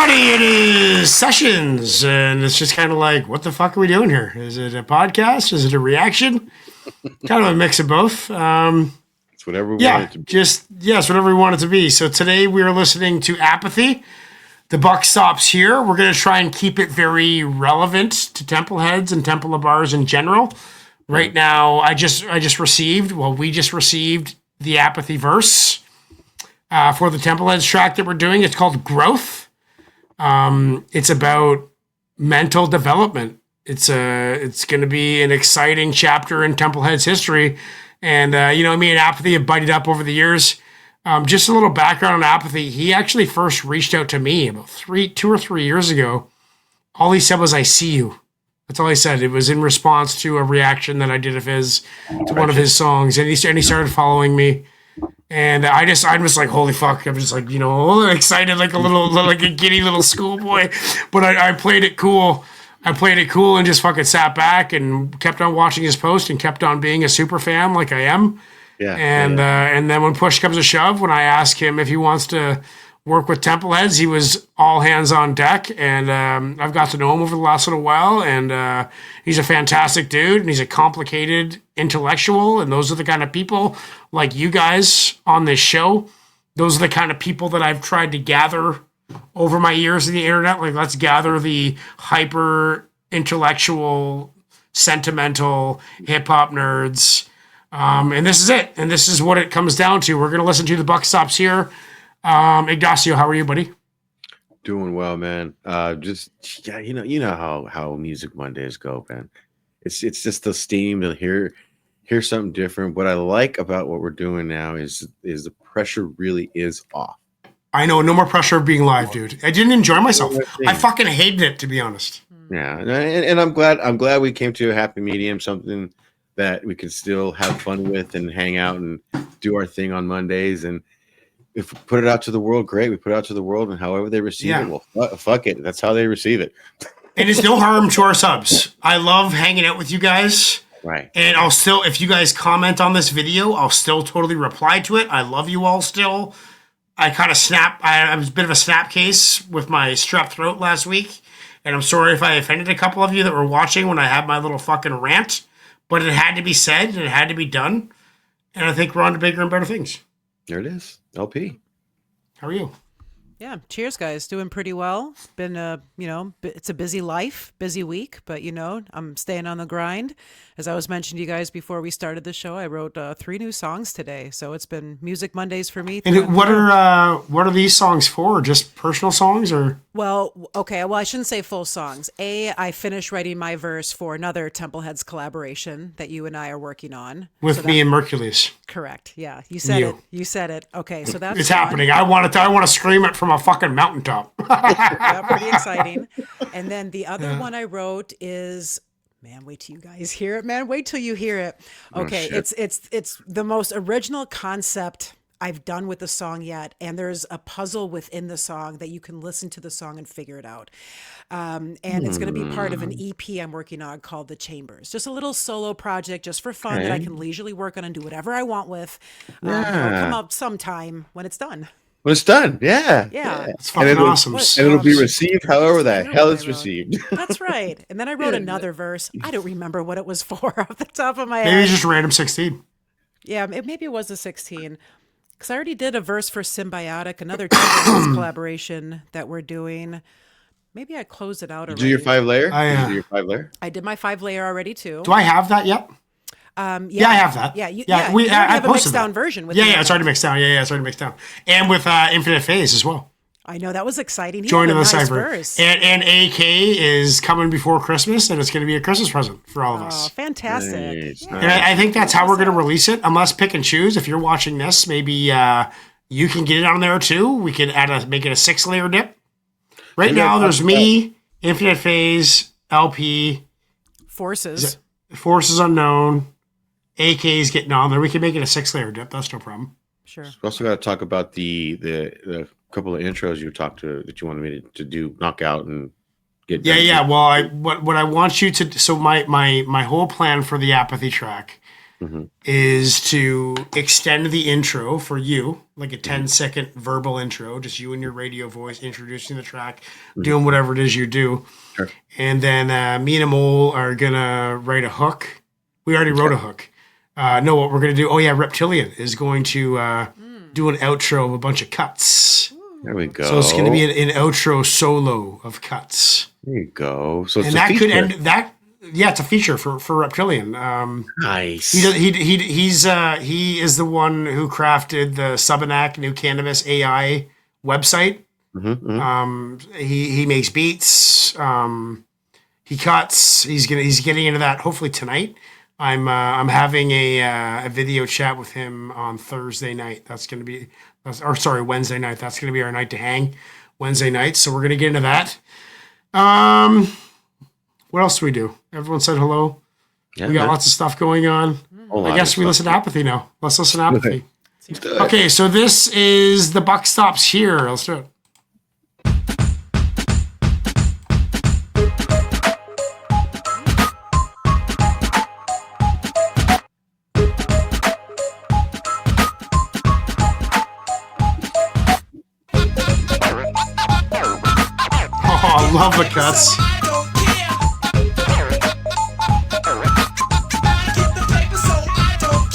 everybody, it is Sessions, and it's just kind of like, what the fuck are we doing here? Is it a podcast? Is it a reaction? Kind of a mix of both. It's whatever we want it to be. It's whatever we want it to be. So today we are listening to Apathy. The buck stops here. We're going to try and keep it very relevant to temple heads and temple of bars in general. Right now, we just received the Apathy verse for the temple heads track that we're doing. It's called Growth. It's about mental development. It's going to be an exciting chapter in temple heads history. And, me and Apathy have buddied up over the years. Just a little background on Apathy. He actually first reached out to me about 2 or 3 years ago. All he said was, "I see you." That's all he said. It was in response to a reaction that I did of his to one of his songs. And he started following me. And I was like, holy fuck. I'm just like, excited like like a giddy little schoolboy. But I played it cool. And just fucking sat back and kept on watching his post and kept on being a super fan like I am. Yeah. And then when push comes to shove, when I ask him if he wants to work with temple heads, he was all hands on deck. And I've got to know him over the last little while. And he's a fantastic dude. And he's a complicated intellectual. And those are the kind of people like you guys on this show. Those are the kind of people that I've tried to gather over my years in the internet. Like, let's gather the hyper intellectual, sentimental hip hop nerds. And this is it. And this is what it comes down to. We're going to listen to the buck stops here. Ignacio, how are you, buddy? Doing well, man. You know how Music Mondays go, man. It's just the steam to hear something different. What I like about what we're doing now is the pressure really is off. I know, no more pressure of being live, dude. I didn't enjoy myself. I fucking hated it, to be honest. Yeah, and I'm glad we came to a happy medium, something that we can still have fun with and hang out and do our thing on Mondays. And if we put it out to the world, great. We put it out to the world, and however they receive it, well, fuck it. That's how they receive it. And it's no harm to our subs. I love hanging out with you guys. Right. And I'll still, if you guys comment on this video, I'll still totally reply to it. I love you all still. I kind of I was a bit of a snap case with my strep throat last week. And I'm sorry if I offended a couple of you that were watching when I had my little fucking rant. But it had to be said and it had to be done. And I think we're on to bigger and better things. There it is. LP. How are you? Yeah. Cheers, guys. Doing pretty well. Been it's a busy life, busy week, but I'm staying on the grind. As I was mentioning to you guys before we started the show, I wrote 3 new songs today. So it's been Music Mondays for me. And what are these songs for? Just personal songs or? Well, okay. Well, I shouldn't say full songs. I finished writing my verse for another Templeheads collaboration that you and I are working on. With me and Mercules. Correct. Yeah. You said it. You said it. Okay. So that's it's happening. I want to scream it from a fucking mountaintop. Yeah, pretty exciting. And then the other one I wrote is, man, wait till you guys hear it, man. Wait till you hear it. Okay. It's the most original concept I've done with the song yet. And there's a puzzle within the song that you can listen to the song and figure it out. And it's going to be part of an EP I'm working on called The Chambers. Just a little solo project just for fun that I can leisurely work on and do whatever I want with. It'll come out sometime when it's done. When it's done, yeah. It's fucking awesome. And it'll be received however the hell it's received. That's right. And then I wrote another verse. I don't remember what it was for off the top of my head. Maybe just random 16. Yeah, maybe it was a 16. Because I already did a verse for Symbiotic, another collaboration that we're doing. Maybe I closed it out already. Did you do your 5-layer? Did you do your 5-layer? I did my 5-layer already too. Do I have that yet? Yeah, I have that. We have a posted mixed down that. version with it's already mixed down. It's already mixed down. And with Infinite Phase as well. I know, that was exciting. Joining the nice cipher. Verse. And AK is coming before Christmas, and it's going to be a Christmas present for all of us. Oh, fantastic. Nice. And I think that's how we're going to release it, unless pick and choose. If you're watching this, maybe you can get it on there too. We could make it a 6-layer dip. Right now, there's me, Infinite Phase, LP. Forces Unknown. AK's getting on there. We can make it a 6-layer dip. That's no problem. Sure. We also got to talk about the couple of intros that you wanted me to do, knock out and get. Yeah. Well, what I want you to. So my whole plan for the Apathy track is to extend the intro for you, like a 10-second verbal intro, just you and your radio voice introducing the track, doing whatever it is you do. Sure. And then me and Amol are going to write a hook. We already wrote a hook. No, what we're going to do, Reptilian is going to do an outro of a bunch of cuts. There we go. So it's going to be an outro solo of cuts. There you go. So it's And a that feature. could end that. Yeah, it's a feature for Reptilian. Nice. He is the one who crafted the Subanak New Cannabis AI website. He makes beats. He cuts. He's getting into that hopefully tonight. I'm having a video chat with him on Thursday night. Wednesday night. That's gonna be our night to hang. Wednesday night. So we're gonna get into that. What else do we do? Everyone said hello. Yeah, We got lots of stuff going on. I guess we listen to Apathy now. Let's listen to Apathy. Okay, so this is The Buck Stops Here. Let's do it. Oh, I love the cuts.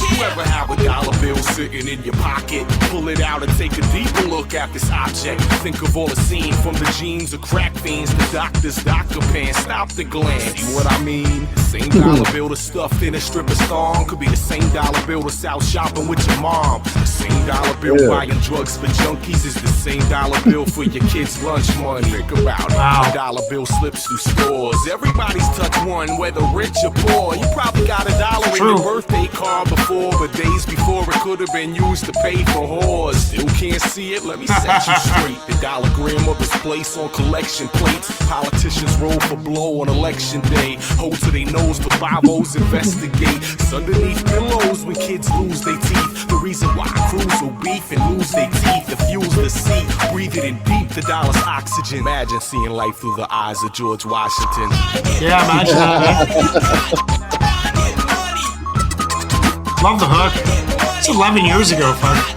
Whoever have a dollar bill sitting in your pocket, pull it out and take a deeper look at this object. Think of all the scene, from the jeans of crack fiends, the doctor's Dr. pants. Stop the glance, see what I mean? Same dollar bill that's stuffed in a stripper's thong could be the same dollar bill that's out shopping with your mom. The same dollar bill buying drugs for junkies is the same dollar bill for your kids' lunch money. Think about it. Wow. A dollar bill slips through stores. Everybody's touched one, whether rich or poor. You probably got a dollar in your birthday card before, but days before it could have been used to pay for whores. Still can't see it? Let me set you straight. The dollar gram of his place on collection plates. Politicians roll for blow on election day. Hold to their nose, but 5-0s investigate. It's underneath pillows when kids lose their teeth. The reason why crews will beef and lose their teeth. The fuel's the sea, breathe it in deep. The dollar's oxygen. Imagine seeing life through the eyes of George Washington. Yeah, imagine that. Love the hook. It's 11 years ago, fuck.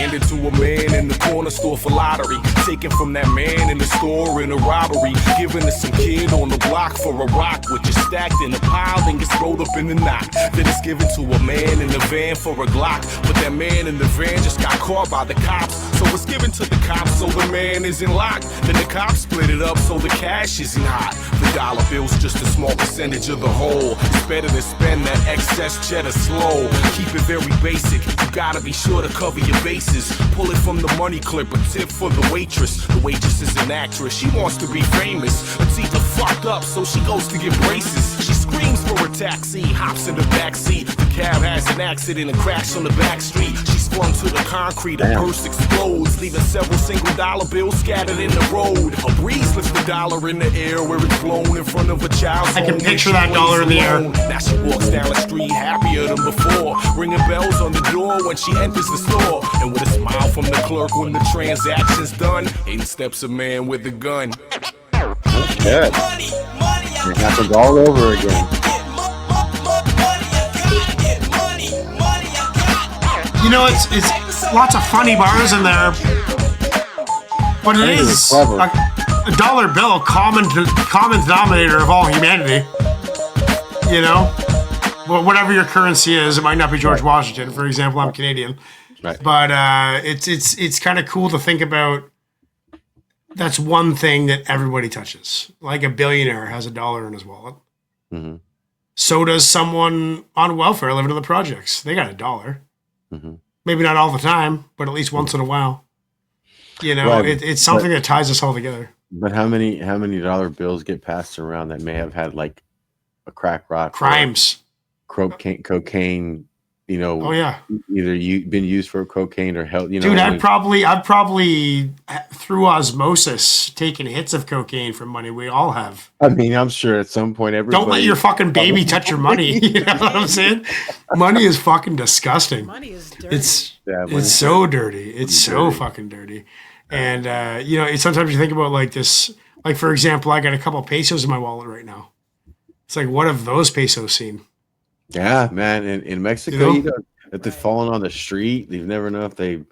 Handed to a man in the corner store for lottery. Taken from that man in the store in a robbery. Given to some kid on the block for a rock, which is stacked in a pile, then gets rolled up in the knot. Then it's given to a man in the van for a Glock. But that man in the van just got caught by the cops. So it's given to the cops so the man isn't locked. Then the cops split it up so the cash isn't hot. The dollar bill's just a small percentage of the whole. It's better to spend that excess cheddar slow. Keep it very basic. You gotta be sure to cover your bases. Pull it from the money clip, a tip for the waitress. The waitress is an actress, she wants to be famous. Her teeth are fucked up, so she goes to get braces. She screams for a taxi, hops in the backseat. The cab has an accident and crashes on the back street. She's flung to the concrete, her purse explodes, leaving several single dollar bills scattered in the road. A breeze lifts the dollar in the air where it's blown in front of a child's I can home picture when she that dollar waits in the air. alone. Now she walks down the street happier than before, ringing bells on the door when she enters the store. And with a smile from the clerk when the transaction's done, in steps a man with a gun. Good. It happens all over again. You know, it's lots of funny bars in there, but it is clever. a dollar bill, common denominator of all humanity. You know, well, whatever your currency is, it might not be George Washington, for example. I'm Canadian, Right. but it's kind of cool to think about. That's one thing that everybody touches. Like a billionaire has a dollar in his wallet. Mm-hmm. So does someone on welfare living in the projects. They got a dollar. Mm-hmm. Maybe not all the time, but at least once in a while. You know, Right. it's something that ties us all together. But how many dollar bills get passed around that may have had like a crack rock, Crimes. cocaine? You know, Oh yeah, either been used for cocaine or held. You know, dude, I've probably through osmosis taken hits of cocaine for money. We all have. I mean, I'm sure at some point everybody. Don't let your fucking baby touch your money. You know what I'm saying? Money is fucking disgusting. Money is dirty. It's so dirty. It's so fucking dirty. And you know, sometimes you think about like this. Like for example, I got a couple pesos in my wallet right now. It's like, what have those pesos seen? Yeah, man. In Mexico, You know? you know, if they're falling on the street, you never know if they,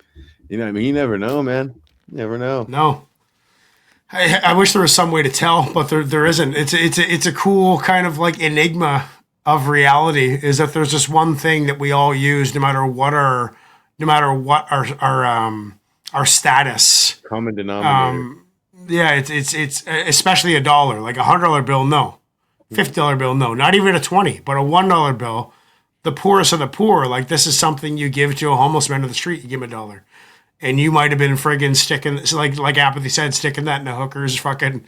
you know, I mean, you never know, man. You never know. No. I wish there was some way to tell, but there isn't. It's a cool kind of like enigma of reality, is that there's just one thing that we all use, no matter what our status. Common denominator. Yeah, it's especially a dollar, like $100 bill, no. $50 bill, no. Not even a 20, but a $1 bill. The poorest of the poor, like this is something you give to a homeless man on the street. You give him $1. And you might have been friggin' sticking, so like Apathy said, sticking that in a hooker's fucking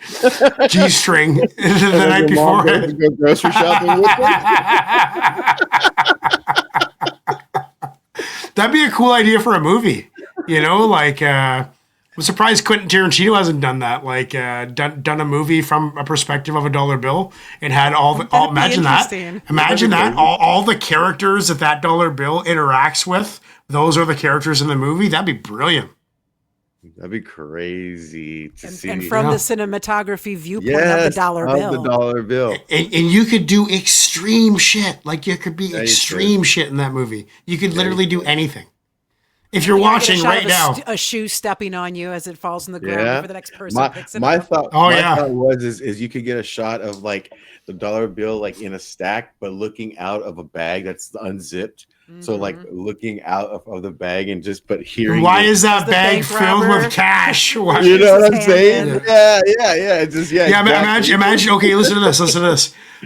G-string the night before. Go grocery shopping with That'd be a cool idea for a movie. You know, like I'm surprised Quentin Tarantino hasn't done that. Like done a movie from a perspective of a dollar bill and had imagine that all the characters that dollar bill interacts with. Those are the characters in the movie. That'd be brilliant. That'd be crazy to see. And from the cinematography viewpoint of the dollar bill. The dollar bill. And you could do extreme shit. Like you could be extreme shit in that movie. You could literally do anything. If you're watching right now, a shoe stepping on you as it falls in the ground before the next person picks it my up. thought was is you could get a shot of like the dollar bill like in a stack, but looking out of a bag that's unzipped. So like looking out of the bag and just hearing. Why is that bag filled with cash? You know what I'm saying? Yeah. Exactly. Imagine. Okay, listen to this.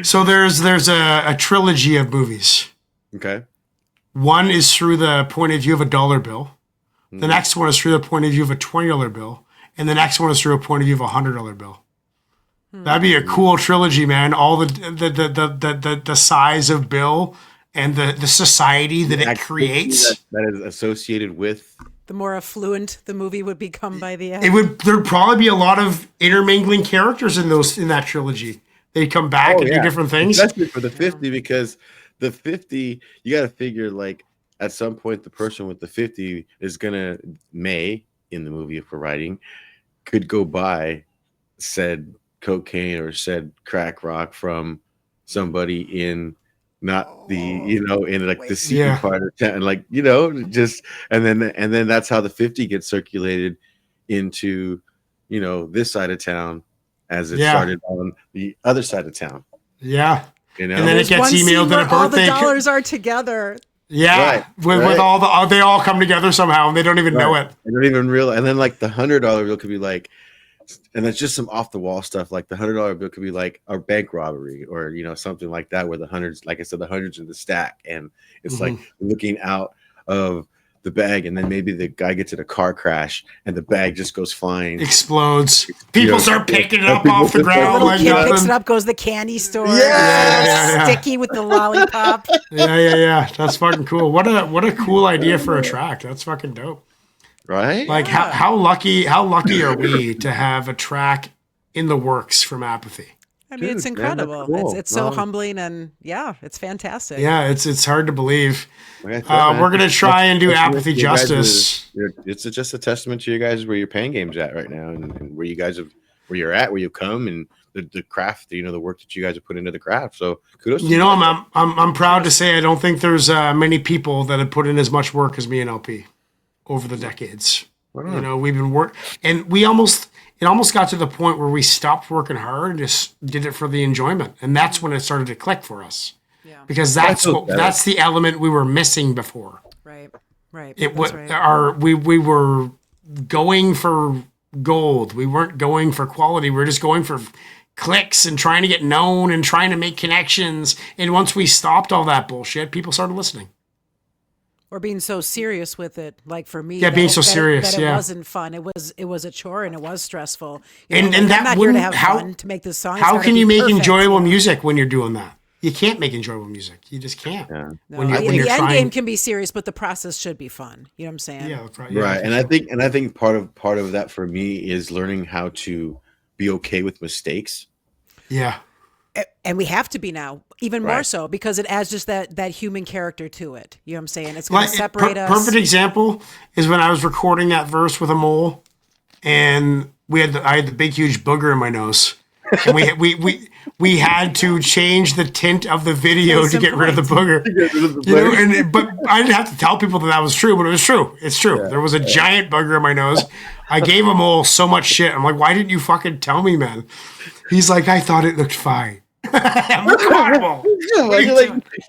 So there's a trilogy of movies. Okay. One is through the point of view of a dollar bill. The next one is through the point of view of a $20 bill, and the next one is through a point of view of a $100 bill. That'd be a cool trilogy, man. All the size of bill. And the society that it creates that is associated with, the more affluent the movie would become by the end. There'd probably be a lot of intermingling characters in that trilogy. They'd come back and do different things. Especially for the 50, because the 50, you got to figure like at some point the person with the 50 is gonna in the movie if we're writing could go buy said cocaine or said crack rock from somebody in. Not the in like the secret part of town, like just and then that's how the 50 gets circulated into this side of town as it started on the other side of town. Yeah, and then it gets emailed that a birthday. All the dollars are together. Yeah, with all they all come together somehow, and they don't even know it. They don't even realize. And then like the $100 bill could be like. And that's just some off the wall stuff. Like the $100 bill could be like a bank robbery or, something like that, where the hundreds, like I said, the hundreds in the stack. And it's like looking out of the bag. And then maybe the guy gets in a car crash and the bag just goes flying. Explodes. People start picking it up off the ground. The little kid picks it up, goes to the candy store. Sticky with the lollipop. Yeah. That's fucking cool. What a cool idea for a track. That's fucking dope. Right? Like how lucky are we to have a track in the works from Apathy? I mean, it's incredible. Man, cool. It's so humbling and it's fantastic. Yeah, it's hard to believe. We're gonna try and do Apathy justice. It's just a testament to you guys where your pain game's at right now, and where you guys where you're at, where you come, and the craft. The work that you guys have put into the craft. So kudos. To you. I'm proud to say I don't think there's many people that have put in as much work as me and LP. Over the decades, we've been and it almost got to the point where we stopped working hard and just did it for the enjoyment, and that's when it started to click for us. Yeah, because that's the element we were missing before. Right. We were going for gold. We weren't going for quality. We were just going for clicks and trying to get known and trying to make connections. And once we stopped all that bullshit, people started listening. Or being so serious with it, like for me. Yeah, being so serious. That it wasn't fun. It was a chore and it was stressful. And I'm not here to have fun to make this song. How can you make enjoyable music when you're doing that? You can't make enjoyable music. You just can't. Yeah. When the end game can be serious, but the process should be fun. You know what I'm saying? Yeah, right. Right. And I think part of that for me is learning how to be okay with mistakes. Yeah. And we have to be now, even more so, because it adds just that human character to it. You know what I'm saying? It's going to separate us. Perfect example is when I was recording that verse with a mole, and I had the big huge booger in my nose, and we had to change the tint of the video Case to in get rid of the point. booger. You know, but I didn't have to tell people that was true, but it was true. It's true. There was a giant booger in my nose. I gave him all so much shit. I'm like, why didn't you fucking tell me, man? He's like, I thought it looked fine. I'm incredible.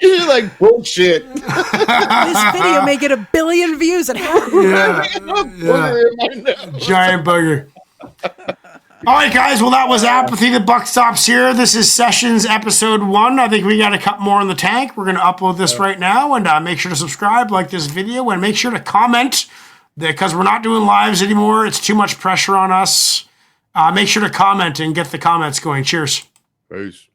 You're like bullshit. This video may get 1 billion views and Giant booger. All right, guys. Well, that was Apathy. The buck stops here. This is Sessions episode 1. I think we got a couple more in the tank. We're going to upload this right now. And make sure to subscribe, like this video, and make sure to comment because we're not doing lives anymore. It's too much pressure on us. Make sure to comment and get the comments going. Cheers. Peace.